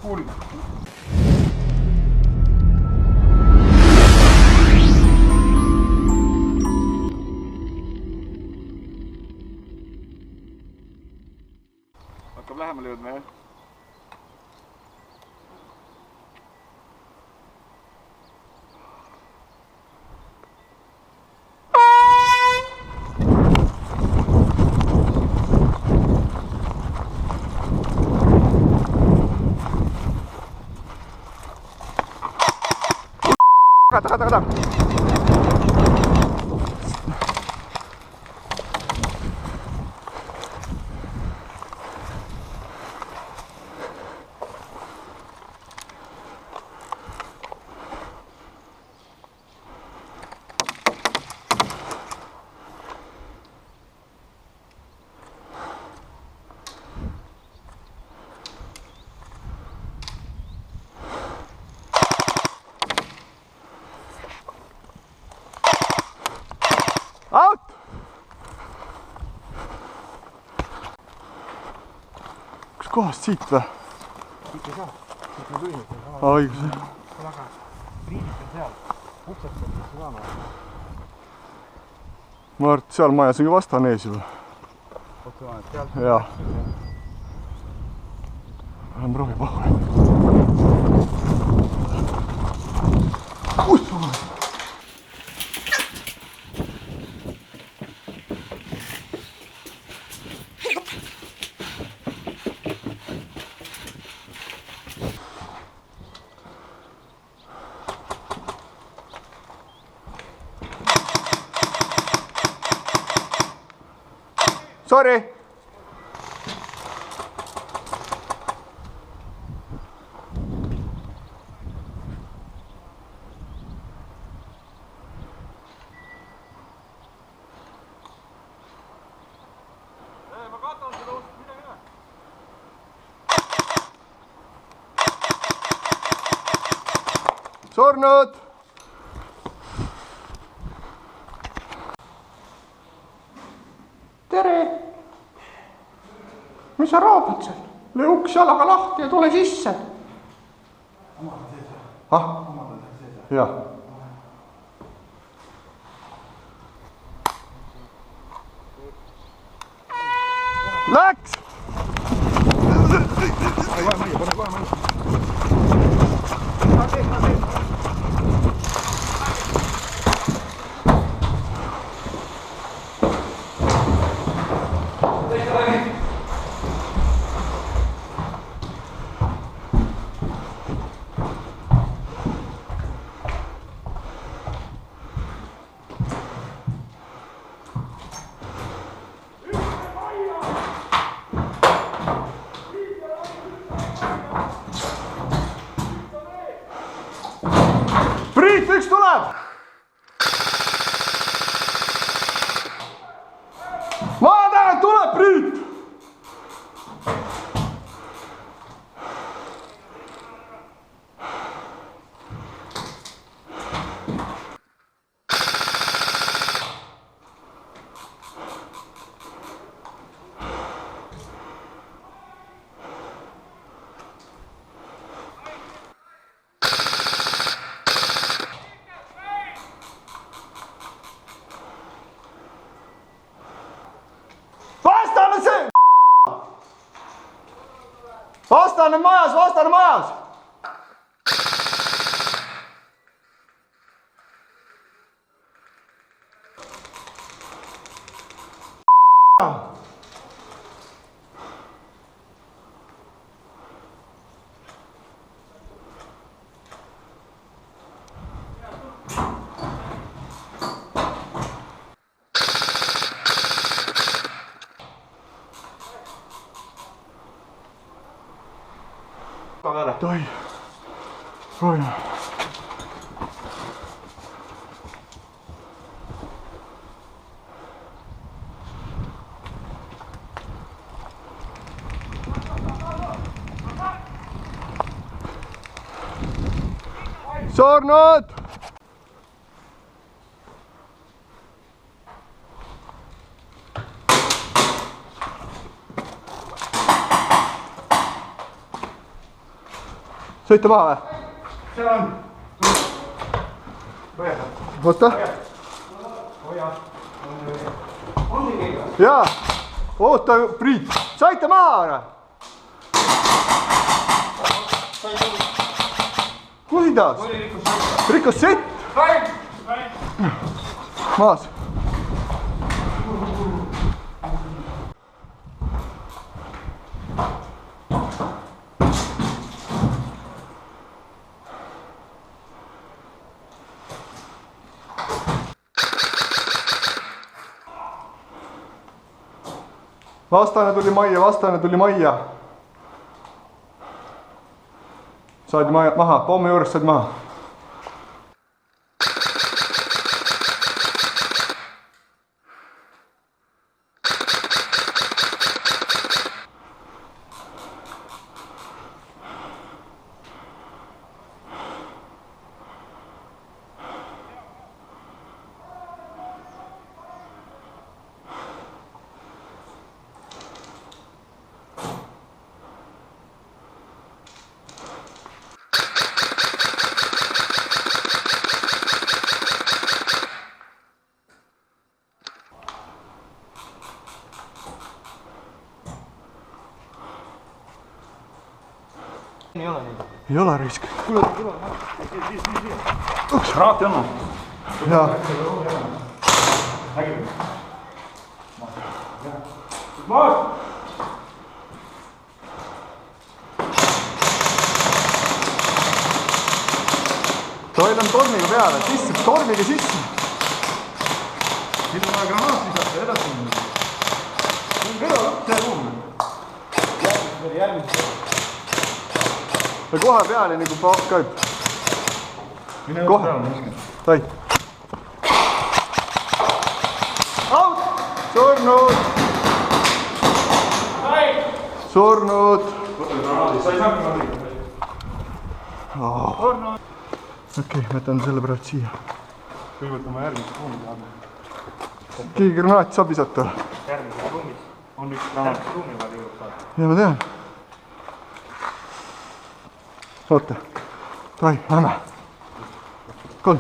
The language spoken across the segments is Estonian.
kuul. Hakkab lähemale jõudma, jah? Taga. Out! Kus kohast siit või? Siit ei saa, siit me tulime. Õigus. Aga riidid on seal, uksed on saama. Ma arvan, et seal majas on ju vastane ees juba. Jaa. Lähme proovi pahve. Sorry! Ma katan seda ust, midagi näe. Surnud! Tere! Mis sa raabad seal? Löö uks jalaga lahti ja tule sisse. Omad on sees. Ah? Omad on sees. Jah. Läks! Pane kohe majja. Priit, üks tuleb! Ma tahan, et tuleb Priit! Vastane majas! Toi. Proovime. Surnud! sõita maha või? seal on. oota. jaa, oota Priit, sõita maha. kuidas? rikkus sett. maas. vastane tuli majja. saadi maha, pommi juurest saadi maha. ei ole neid. ei ole risk. Raati on. jaa. toll on tormiga peale, sisse, tormiga sisse. siin on vaja granaat lisata edasi minna. see on kõrval, see ruum. järgmine. ja kohe peale nagu pakk käib. kohe. sai. out! surnud! surnud! sai saanud. okei, võtan selle praegu siia. kui võtame järgmise ruumi taha. keegi granaati saab visata? järgmises ruumis on üks granaat. ruumi vaja jõuab saada. ja ma tean. oota, tohi, lähme. 3.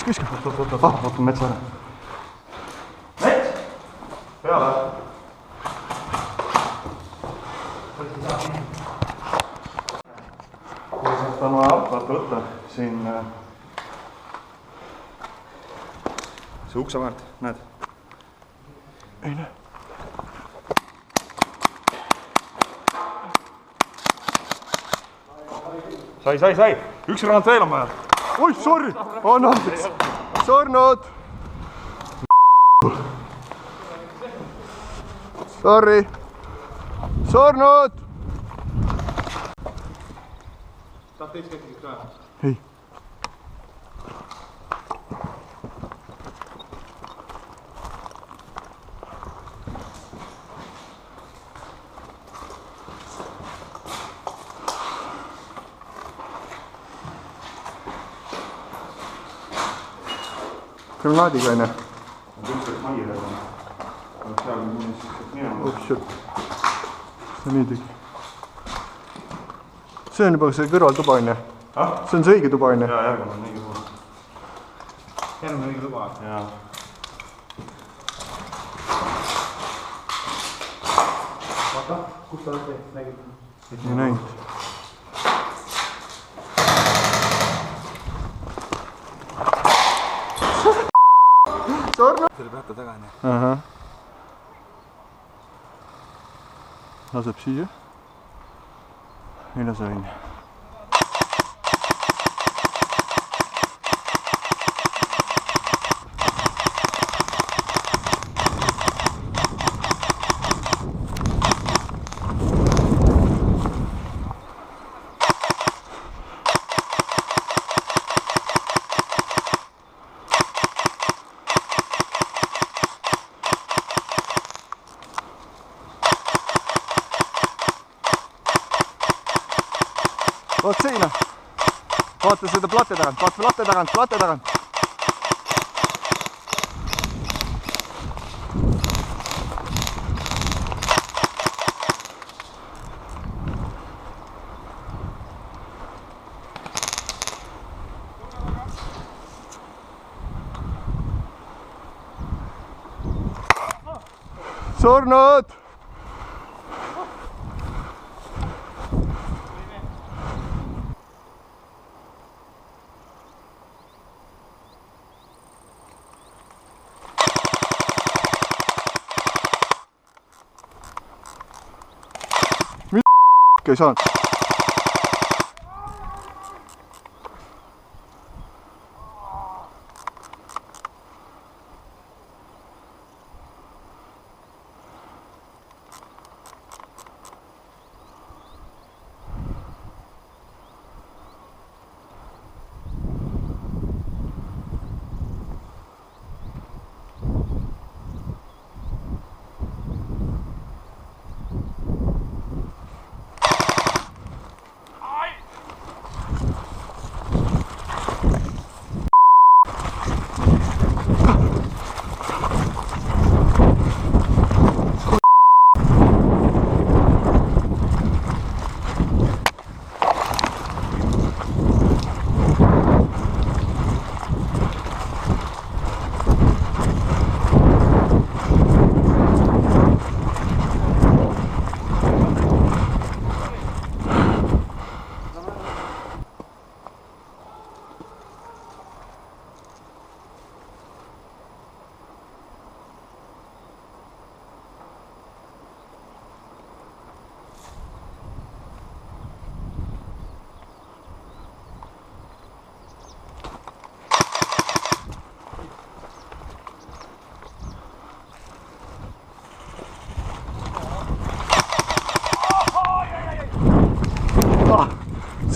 viska. Võtame metsa ära. Mets? Peale. kui sealt on vaja alkat võtta, siin see ukse vahelt, näed? ei näe. sai. Üks granaat veel on vaja. oi, sorry, on andeks. surnud. Sorry. surnud. Tahad teist kätkist ka? ei. granaadiga onju. oh shit. see nii tegi. see on juba see kõrvaltuba onju. see on see õige tuba onju. jaa, järgmine on õige tuba. järgmine õige tuba? jaa. vaata, kus sa oled nägid? ei näinud. surnud. selle peata taga onju. ahah. laseb siia. ei lase onju. Oot seina. Vaata seda platte tagant, vaata platte tagant. surnud! Ei saanud.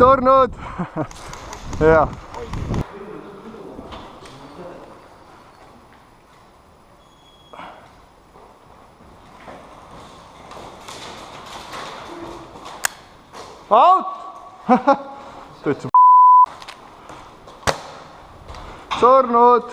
Surnud! Hea. Out! Täitsa surnud!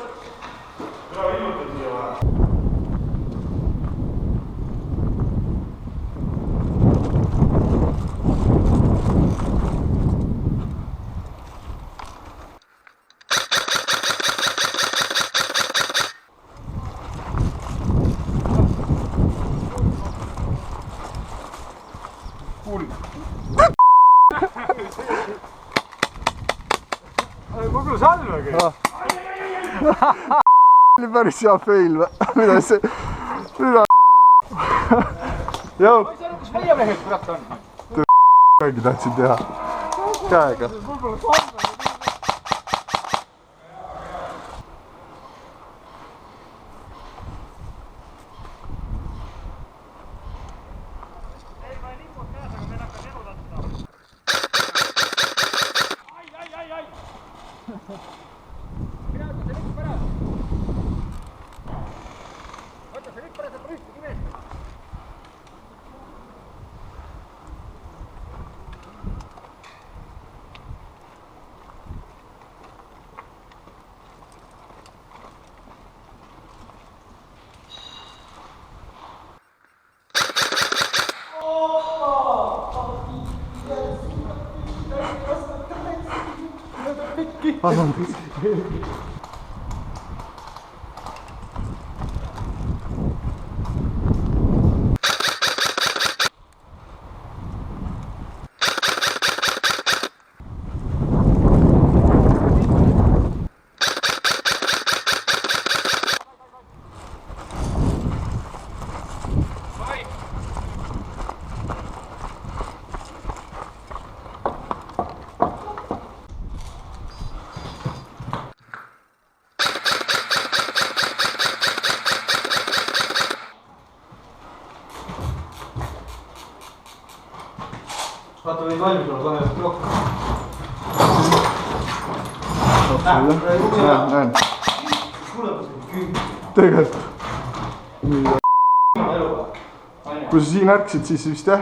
Ma küll salvegi. Oli päris hea fail või? Mida see? Mida? Jau! Ma ei saa aru, kus meie mehed kurat on. Käegi tahtsin teha. Käega. Vaata neid valmis on, pane rohkem. Näen. Tegelikult. Kui sa siin ärksid, siis vist jah.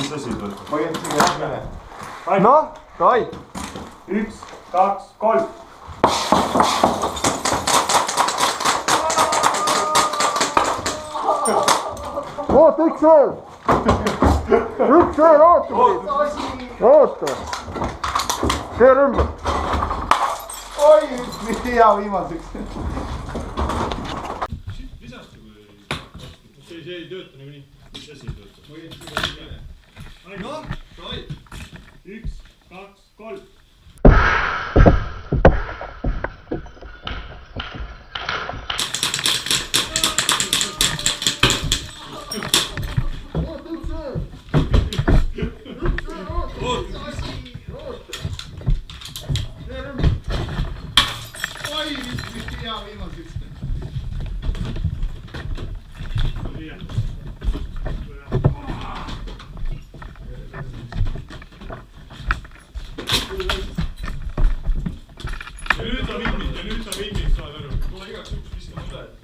Mis asi tuleb? Ma jätsin lähmene. Noh, Kai. 1, 2, 3. Oota, üks veel. Üks veel, oota. Oota. Keer ümber. Oi, mis hea viimaseks. Visasti kui see ei tööta nagunii. Mis asi ei tööta? No, davai. 1, 2, 3. Oi, vist hea viimase üks. Ja nüüd sa vingid, saad aru. Tule igaks juhuks viskame üle.